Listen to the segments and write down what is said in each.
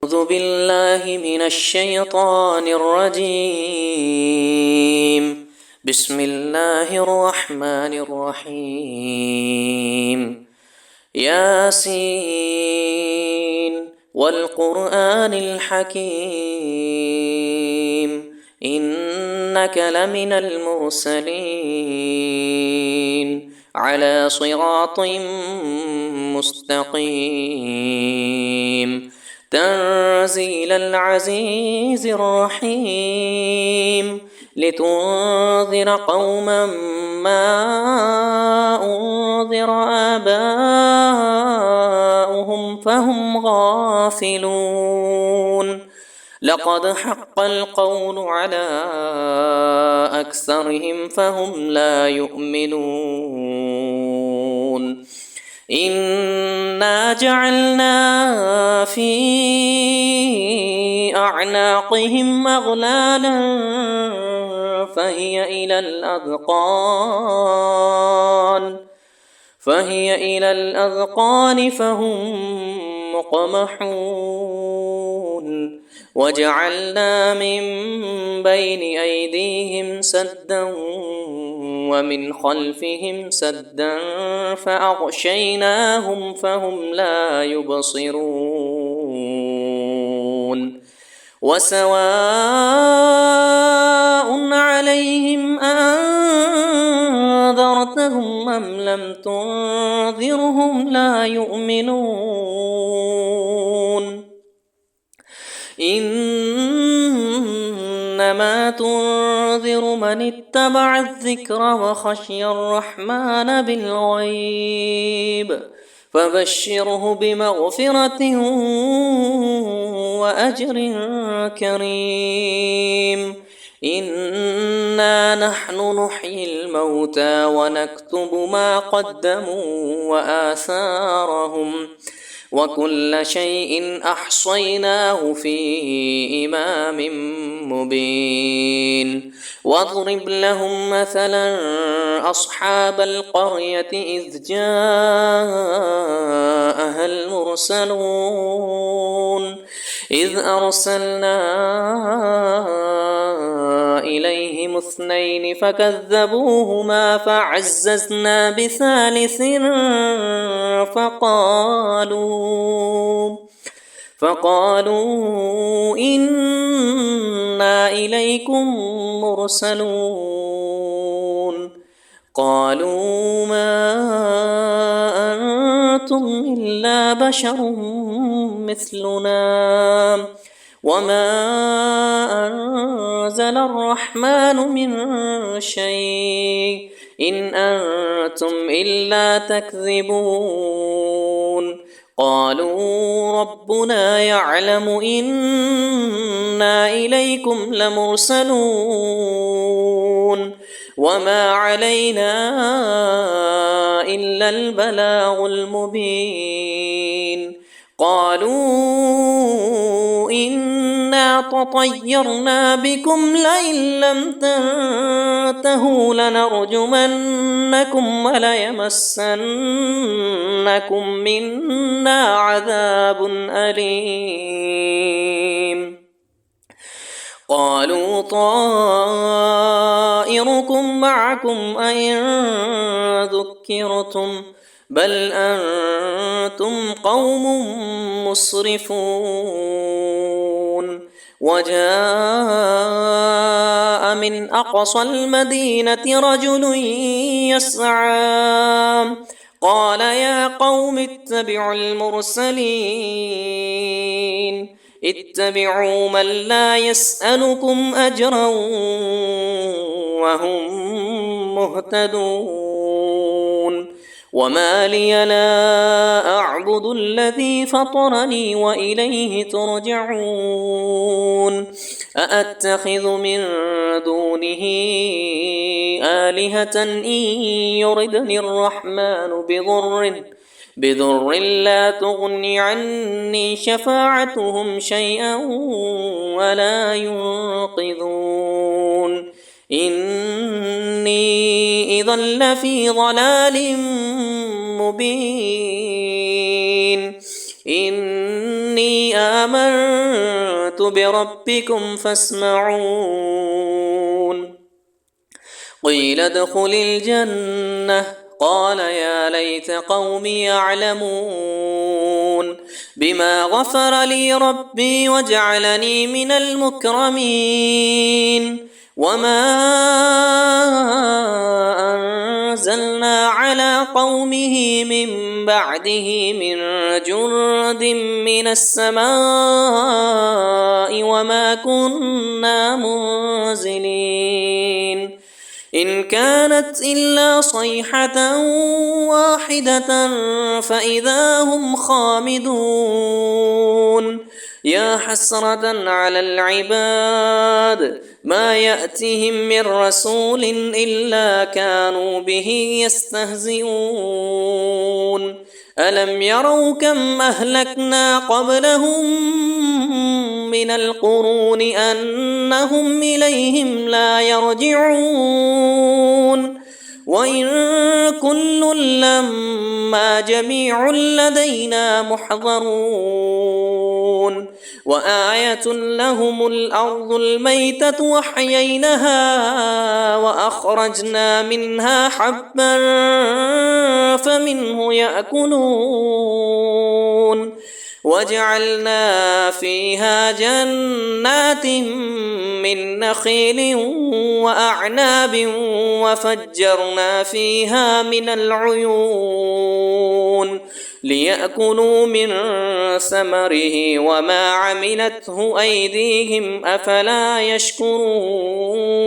أعوذ بالله من الشيطان الرجيم. بسم الله الرحمن الرحيم. ياسين والقرآن الحكيم إنك لمن المرسلين على صراط مستقيم تنزيل العزيز الرحيم لتنذر قوما ما أنذر آباؤهم فهم غافلون لقد حق القول على أكثرهم فهم لا يؤمنون إنا جعلنا في أعناقهم أغلالا فهي إلى الأذقان فهم مقمحون وجعلنا من بين أيديهم سدا ومن خلفهم سدا فأغشيناهم فهم لا يبصرون وسواء عليهم أنذرتهم أم لم تنذرهم لا يؤمنون إنما تنذر من اتبع الذكر وخشي الرحمن بالغيب فبشره بمغفرة وأجر كريم إنا نحن نحيي الموتى ونكتب ما قدموا وآثارهم وكل شيء أحصيناه في إمام مبين واضرب لهم مثلا أصحاب القرية إذ جاءها المرسلون إذ أرسلنا إليهم اثنين فكذبوهما فعززنا بثالث فقالوا إنا إليكم مرسلون قالوا ما أنتم إلا بشر مثلنا وما أنزل الرحمن من شيء إن أنتم إلا تكذبون قالوا ربنا يعلم إنا إليكم لمرسلون وما علينا إلا البلاغ المبين قالوا إنا تطيرنا بكم لئن لم تنتهوا لنرجمنكم وليمسنكم منا عذاب أليم قالوا طائركم معكم أئن ذكرتم بل أنتم قوم مسرفون وجاء من أقصى المدينة رجل يسعى قال يا قوم اتبعوا المرسلين اتبعوا من لا يسألكم أجرا وهم مهتدون وما لي لا أعبد الذي فطرني وإليه ترجعون أأتخذ من دونه آلهة إن يردني الرحمن بضر لا تغني عني شفاعتهم شيئا ولا ينقذون إني إذا لفي ضلال مبين إني آمنت بربكم فاسمعون قيل ادخل الجنة قال يا ليت قومي يعلمون بما غفر لي ربي وجعلني من المكرمين وما أنزلنا على قومه من بعده من جند من السماء وما كنا منزلين إن كانت إلا صيحة واحدة فإذا هم خامدون يا حسرة على العباد ما يأتيهم من رسول إلا كانوا به يستهزئون ألم يروا كم أهلكنا قبلهم من القرون أنهم إليهم لا يرجعون وإن كل لما جميع لدينا محضرون وآية لهم الأرض الميتة وأحييناها وأخرجنا منها حبا فمنه يأكلون وجعلنا فيها جنات من نخيل وأعناب وفجرنا فيها من العيون ليأكلوا من ثمره وما عملته أيديهم أفلا يشكرون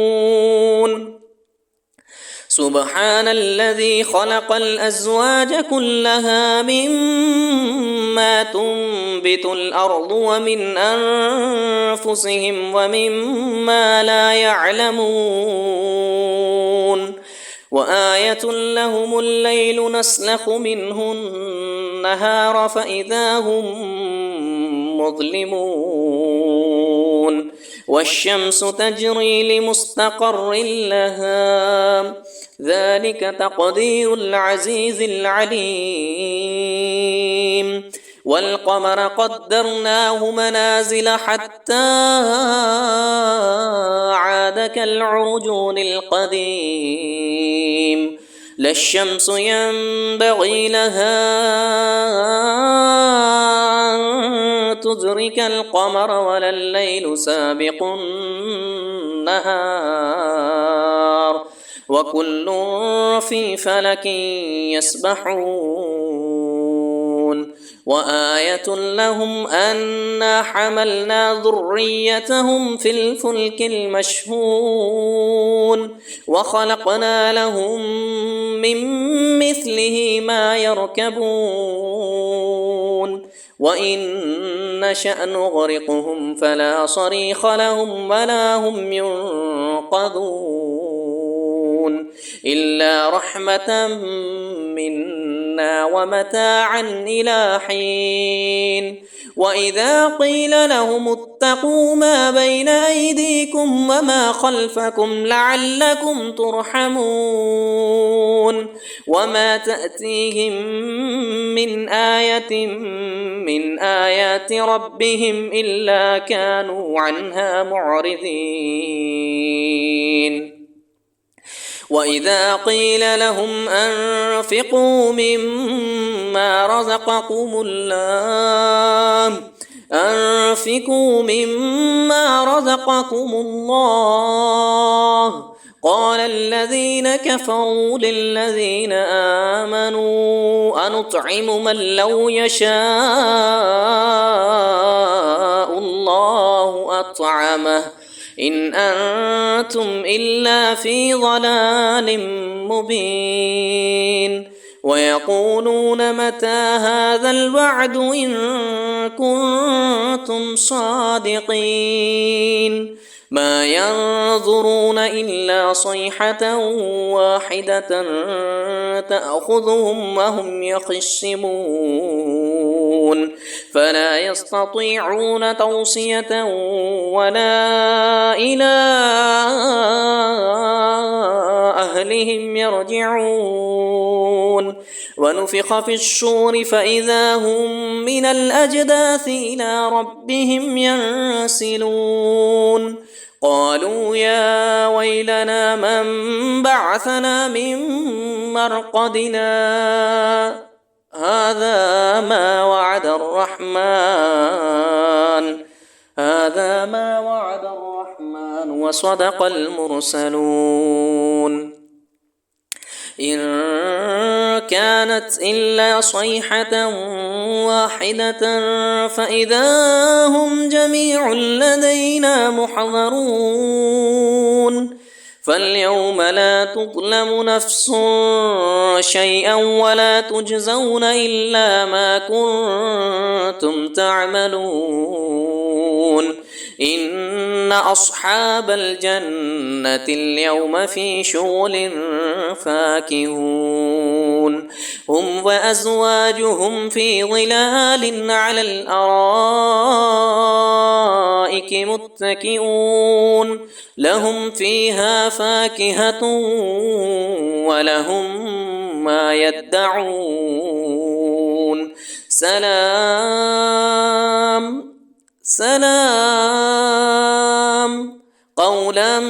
سبحان الذي خلق الأزواج كلها مما تنبت الأرض ومن أنفسهم ومما لا يعلمون وآية لهم الليل نسلخ منه النهار فإذا هم مظلمون والشمس تجري لمستقر لها ذلك تقدير العزيز العليم والقمر قدرناه منازل حتى عاد كالعرجون القديم لا الشمس ينبغي لها أن تدرك القمر ولا الليل سابق النهار وكل في فلك يسبحون وآية لهم أنا حملنا ذريتهم في الفلك المشحون وخلقنا لهم من مثله ما يركبون وإن نشأ نغرقهم فلا صريخ لهم ولا هم ينقذون إلا رحمة منا ومتاعا إلى حين وإذا قيل لهم اتقوا ما بين أيديكم وما خلفكم لعلكم ترحمون وما تأتيهم من آية من آيات ربهم إلا كانوا عنها معرضين وإذا قيل لهم أنفقوا مما رزقكم الله قال الذين كفروا للذين آمنوا أنطعم من لو يشاء الله أطعمه إن أنتم إلا في ضلال مبين ويقولون متى هذا الوعد إن كنتم صادقين ما ينظرون إلا صيحة واحدة تأخذهم وهم يخصمون فلا يستطيعون توصية ولا إلى أهلهم يرجعون ونفخ في الصور فإذا هم من الأجداث إلى ربهم ينسلون قالوا يا ويلنا من بعثنا من مرقدنا هذا ما وعد الرحمن وصدق المرسلون إن كانت إلا صيحة واحدة فإذا هم جميع لدينا محضرون فاليوم لا تظلم نفس شيئا ولا تجزون إلا ما كنتم تعملون إن أصحاب الجنة اليوم في شغل فاكهون هم وأزواجهم في ظلال على الأرائك متكئون لهم فيها فاكهة ولهم ما يدعون سلام قولا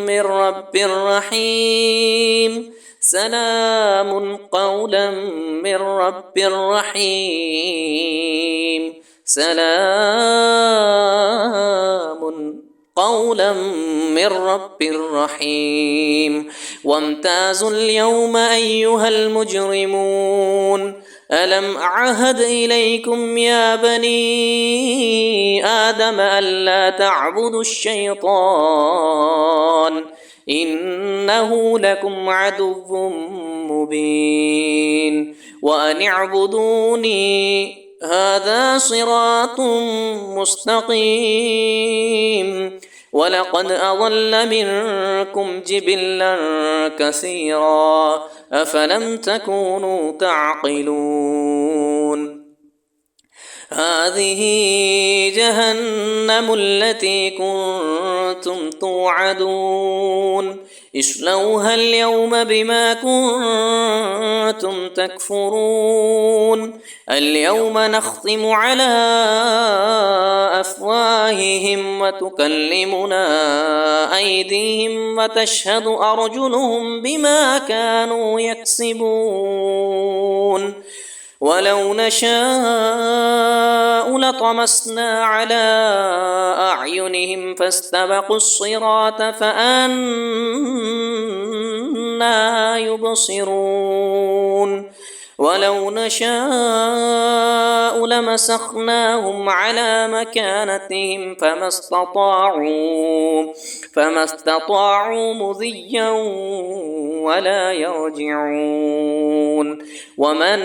من رب رحيم سلام قولا من رب رحيم سلام قولا من رب رحيم وامتازوا اليوم أيها المجرمون ألم أعهد إليكم يا بني آدم ألا تعبدوا الشيطان إنه لكم عدو مبين وأن اعبدوني هذا صراط مستقيم ولقد أضل منكم جبلا كثيرا أفلم تكونوا تعقلون هذه جهنم التي كنتم توعدون اصلوها اليوم بما كنتم تكفرون اليوم نختم على أفواههم وتكلمنا أيديهم وتشهد أرجلهم بما كانوا يكسبون ولو نشاء لطمسنا على أعينهم فاستبقوا الصراط فأنى يبصرون ولو نشاء لمسخناهم على مكانتهم فما استطاعوا مضيا ولا يرجعون ومن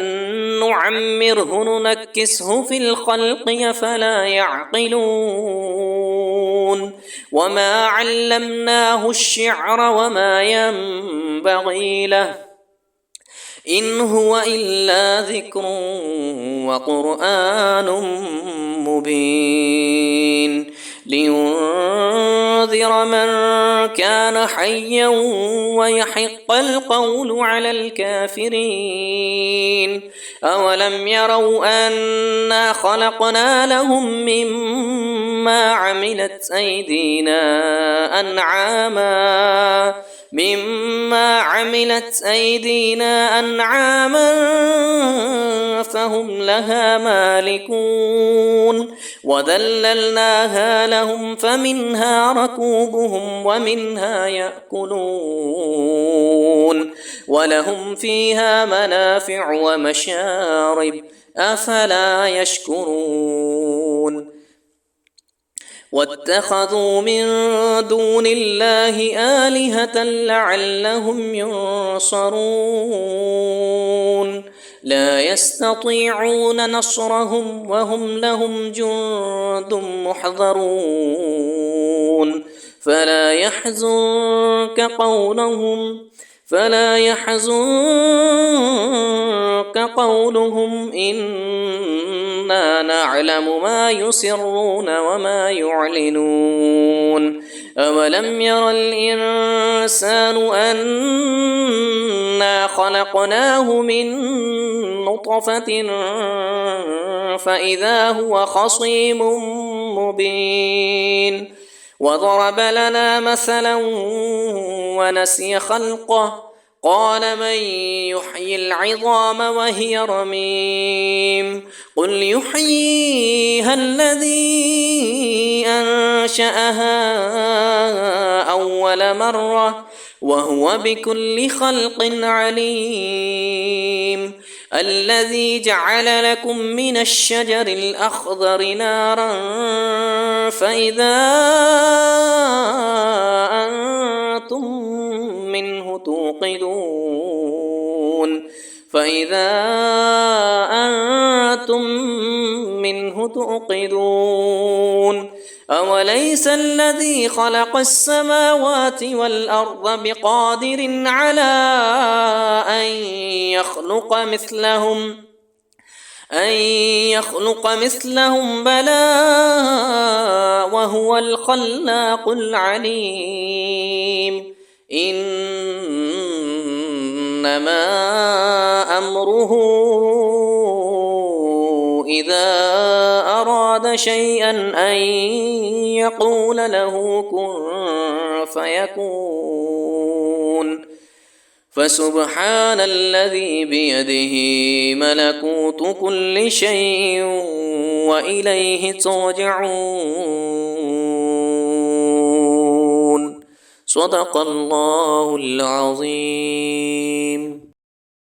نعمره ننكسه في الخلق أفلا يعقلون وما علمناه الشعر وما ينبغي له إن هو إلا ذكر وقرآن مبين لينذر من كان حيا ويحق القول على الكافرين أولم يروا أنا خلقنا لهم مما عملت أيدينا أنعاما فهم لها مالكون وذللناها لهم فمنها ركوبهم ومنها يأكلون ولهم فيها منافع ومشارب أفلا يشكرون واتخذوا من دون الله آلهة لعلهم ينصرون لا يستطيعون نصرهم وهم لهم جند محضرون فلا يحزنك قولهم فلا يحزنك قولهم إنا نعلم ما يسرون وما يعلنون أولم ير الإنسان أنا خلقناه من نطفة فإذا هو خصيم مبين وضرب لنا مثلا ونسي خلقه قال من يحيي العظام وهي رميم قل يحييها الذي أنشأها أول مرة وهو بكل خلق عليم الذي جعل لكم من الشجر الأخضر نارا فإذا أنتم منه توقدون أوليس الذي خلق السماوات والأرض بقادر على أن يخلق مثلهم بلى وهو الخلاق العليم إنما أمره إذا أراد شيئا أن يقول له كن فيكون فسبحان الذي بيده ملكوت كل شيء وإليه ترجعون صدق الله العظيم.